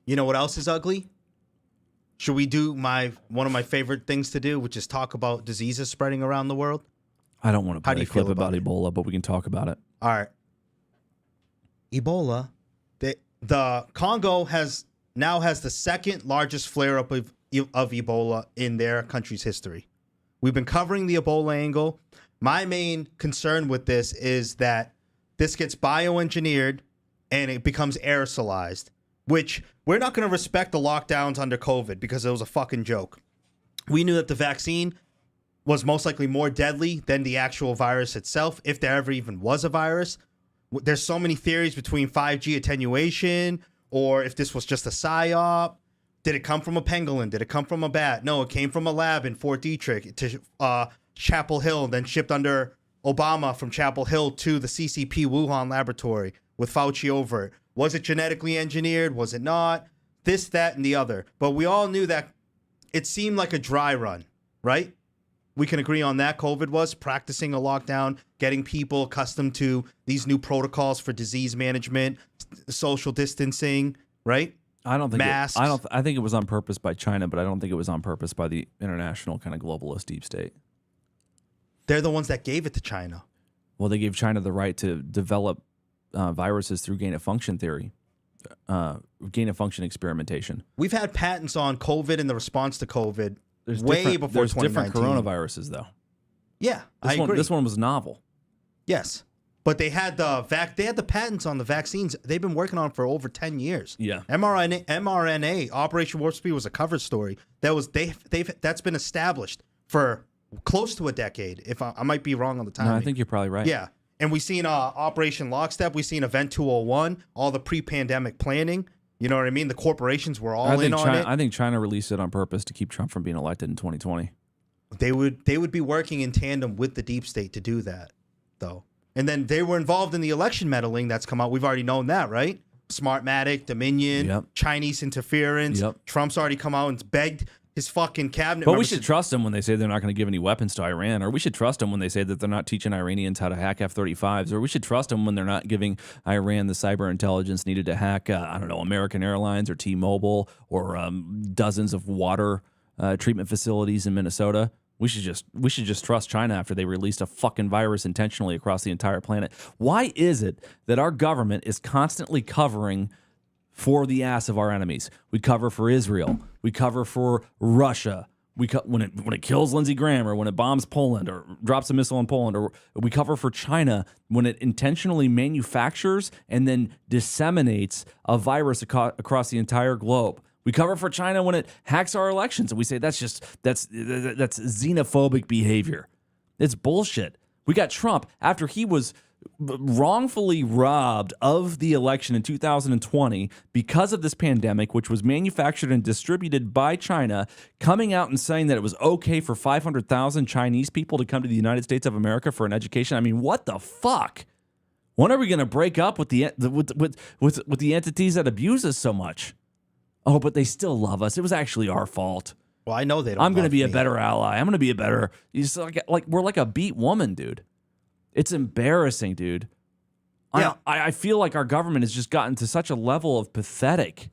You know what else is ugly? Should we do one of my favorite things to do, which is talk about diseases spreading around the world? I don't want to How do play a you feel clip about about Ebola, but we can talk about it. All right. Ebola. The Congo now has the second largest flare-up of Ebola in their country's history. We've been covering the Ebola angle. My main concern with this is that this gets bioengineered and it becomes aerosolized, which we're not going to respect the lockdowns under COVID because it was a fucking joke. We knew that the vaccine was most likely more deadly than the actual virus itself, if there ever even was a virus. There's so many theories between 5G attenuation or if this was just a psyop. Did it come from a pangolin? Did it come from a bat? No, it came from a lab in Fort Detrick to Chapel Hill, then shipped under Obama from Chapel Hill to the CCP Wuhan laboratory with Fauci over it. Was it genetically engineered? Was it not? This, that, and the other. But we all knew that it seemed like a dry run, right? We can agree on that. COVID was practicing a lockdown, getting people accustomed to these new protocols for disease management, social distancing, right? I don't think masks. I think it was on purpose by China, but I don't think it was on purpose by the international kind of globalist deep state. They're the ones that gave it to China. Well, they gave China the right to develop viruses through gain-of-function theory, gain-of-function experimentation. We've had patents on COVID and the response to COVID There's way before There's different 2019. coronaviruses, though. Yeah, I agree. This one was novel. Yes, but they had the patents on the vaccines. They've been working on it for over 10 years. Yeah, mRNA Operation Warp Speed was a cover story that's been established for close to a decade. If I might be wrong on the timing. No, I think you're probably right. Yeah, and we've seen Operation Lockstep. We've seen Event 201. All the pre-pandemic planning. You know what I mean? The corporations were all in on it. I think China released it on purpose to keep Trump from being elected in 2020. They would be working in tandem with the deep state to do that, though. And then they were involved in the election meddling that's come out. We've already known that, right? Smartmatic, Dominion, Chinese interference. Trump's already come out and begged his fucking cabinet. But we should trust them when they say they're not going to give any weapons to Iran, or we should trust them when they say that they're not teaching Iranians how to hack F-35s, or we should trust them when they're not giving Iran the cyber intelligence needed to hack, American Airlines or T-Mobile or dozens of water treatment facilities in Minnesota. We should just trust China after they released a fucking virus intentionally across the entire planet. Why is it that our government is constantly covering for the ass of our enemies? We cover for Israel. We cover for Russia. When it kills Lindsey Graham, or when it bombs Poland or drops a missile in Poland, or we cover for China when it intentionally manufactures and then disseminates a virus across the entire globe. We cover for China when it hacks our elections, and we say that's xenophobic behavior. It's bullshit. We got Trump after he was wrongfully robbed of the election in 2020 because of this pandemic, which was manufactured and distributed by China, coming out and saying that it was okay for 500,000 Chinese people to come to the United States of America for an education. I mean, what the fuck? When are we going to break up with the entities that abuse us so much? Oh, but they still love us. It was actually our fault. Well, I know they don't. I'm going to be a better ally. I'm going to be a better. Like we're like a beat woman, dude. It's embarrassing, dude. Yeah. I feel like our government has just gotten to such a level of pathetic.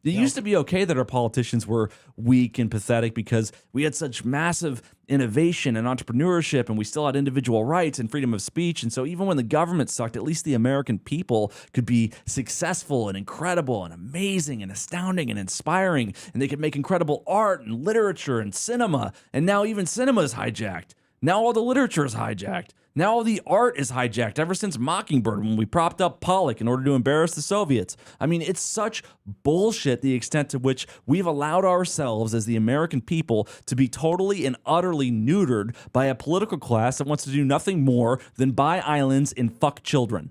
It used to be okay that our politicians were weak and pathetic because we had such massive innovation and entrepreneurship, and we still had individual rights and freedom of speech. And so even when the government sucked, at least the American people could be successful and incredible and amazing and astounding and inspiring, and they could make incredible art and literature and cinema. And now even cinema is hijacked. Now all the literature is hijacked. Now all the art is hijacked ever since Mockingbird, when we propped up Pollock in order to embarrass the Soviets. I mean, it's such bullshit the extent to which we've allowed ourselves as the American people to be totally and utterly neutered by a political class that wants to do nothing more than buy islands and fuck children.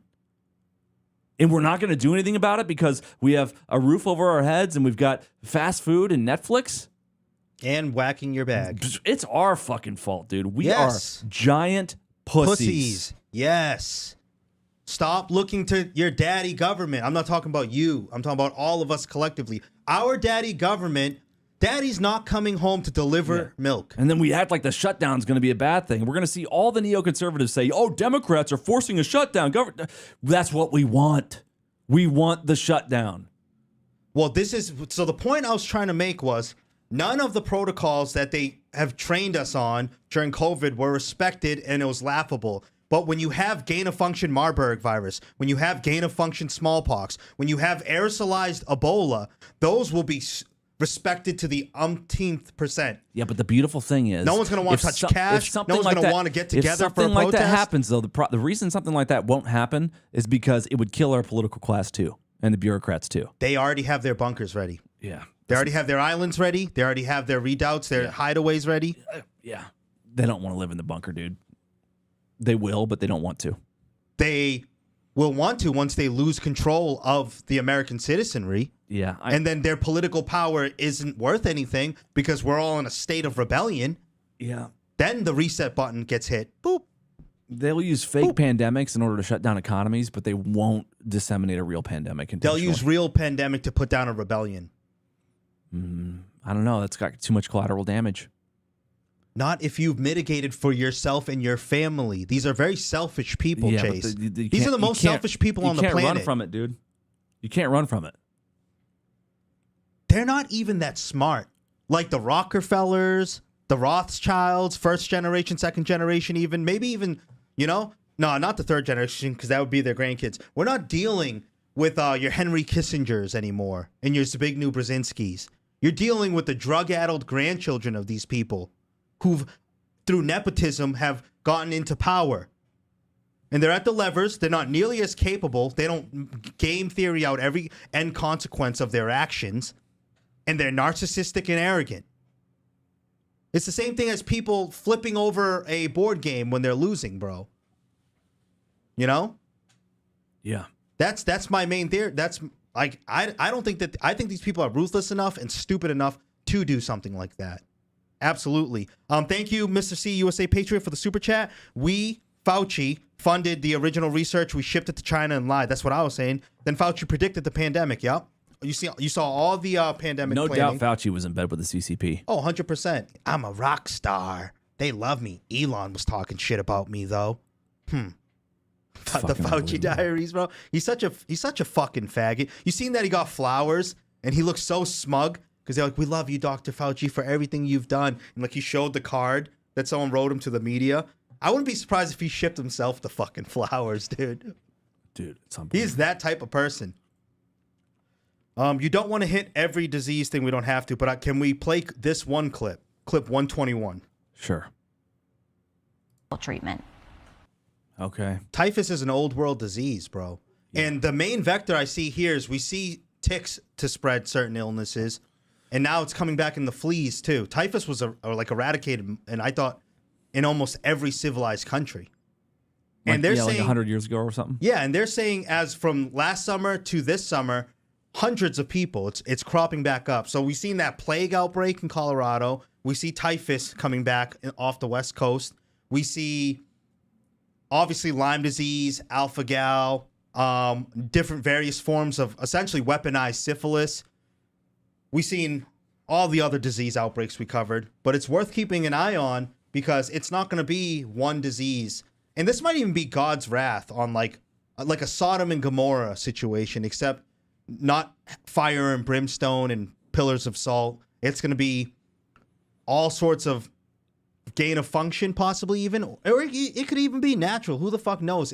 And we're not going to do anything about it because we have a roof over our heads and we've got fast food and Netflix. And whacking your bag. It's our fucking fault, dude. We are giant pussies. Yes. Stop looking to your daddy government. I'm not talking about you. I'm talking about all of us collectively. Our daddy government, daddy's not coming home to deliver milk. And then we act like the shutdown's going to be a bad thing. We're going to see all the neoconservatives say, oh, Democrats are forcing a shutdown. That's what we want. We want the shutdown. Well, so the point I was trying to make was none of the protocols that they have trained us on during COVID were respected, and it was laughable. But when you have gain-of-function Marburg virus, when you have gain-of-function smallpox, when you have aerosolized Ebola, those will be respected to the umpteenth percent. Yeah, but the beautiful thing is, no one's going to want to touch cash. No one's going to want to get together for a protest. If something like that happens, though, the reason something like that won't happen is because it would kill our political class too, and the bureaucrats too. They already have their bunkers ready. Yeah. They already have their islands ready. They already have their redoubts, their hideaways ready. Yeah. They don't want to live in the bunker, dude. They will, but they don't want to. They will want to once they lose control of the American citizenry. Yeah. And then their political power isn't worth anything because we're all in a state of rebellion. Yeah. Then the reset button gets hit. Boop. They'll use fake pandemics in order to shut down economies, but they won't disseminate a real pandemic. They'll use real pandemic to put down a rebellion. I don't know. That's got too much collateral damage. Not if you've mitigated for yourself and your family. These are very selfish people, Chase. These are the most selfish people on the planet. You can't run from it, dude. You can't run from it. They're not even that smart. Like the Rockefellers, the Rothschilds, first generation, second generation even. Maybe even, no, not the third generation because that would be their grandkids. We're not dealing with your Henry Kissingers anymore and your Zbigniew Brzezinskis. You're dealing with the drug-addled grandchildren of these people who've, through nepotism, have gotten into power. And they're at the levers. They're not nearly as capable. They don't game theory out every end consequence of their actions. And they're narcissistic and arrogant. It's the same thing as people flipping over a board game when they're losing, bro. Yeah. That's my main theory. That's like I don't think that I think these people are ruthless enough and stupid enough to do something like that. Absolutely. Thank you, Mr. C USA Patriot, for the super chat. Fauci funded the original research. We shipped it to China and lied. That's what I was saying. Then Fauci predicted the pandemic. Yep. You saw all the pandemic. No planning. doubt Fauci was in bed with the CCP. Oh, 100%. I'm a rock star. They love me. Elon was talking shit about me though. The Fauci diaries, bro. He's such a fucking faggot. You seen that he got flowers and he looks so smug because they're like, "We love you, Dr. Fauci, for everything you've done." And like he showed the card that someone wrote him to the media. I wouldn't be surprised if he shipped himself the fucking flowers, dude. Dude, he's that type of person. You don't want to hit every disease thing. We don't have to, but can we play this one clip? Clip 121. Sure. Treatment. Okay. Typhus is an old world disease, bro. Yeah. And the main vector I see here is we see ticks to spread certain illnesses, and now it's coming back in the fleas too. Typhus was eradicated, and I thought in almost every civilized country. And they're saying like 100 years ago or something. Yeah, and they're saying as from last summer to this summer, hundreds of people. It's cropping back up. So we've seen that plague outbreak in Colorado. We see typhus coming back off the West Coast. We see obviously Lyme disease, alpha-gal, different various forms of essentially weaponized syphilis. We've seen all the other disease outbreaks we covered, but it's worth keeping an eye on because it's not going to be one disease. And this might even be God's wrath on like a Sodom and Gomorrah situation, except not fire and brimstone and pillars of salt. It's going to be all sorts of gain of function, possibly even, or it could even be natural. Who the fuck knows?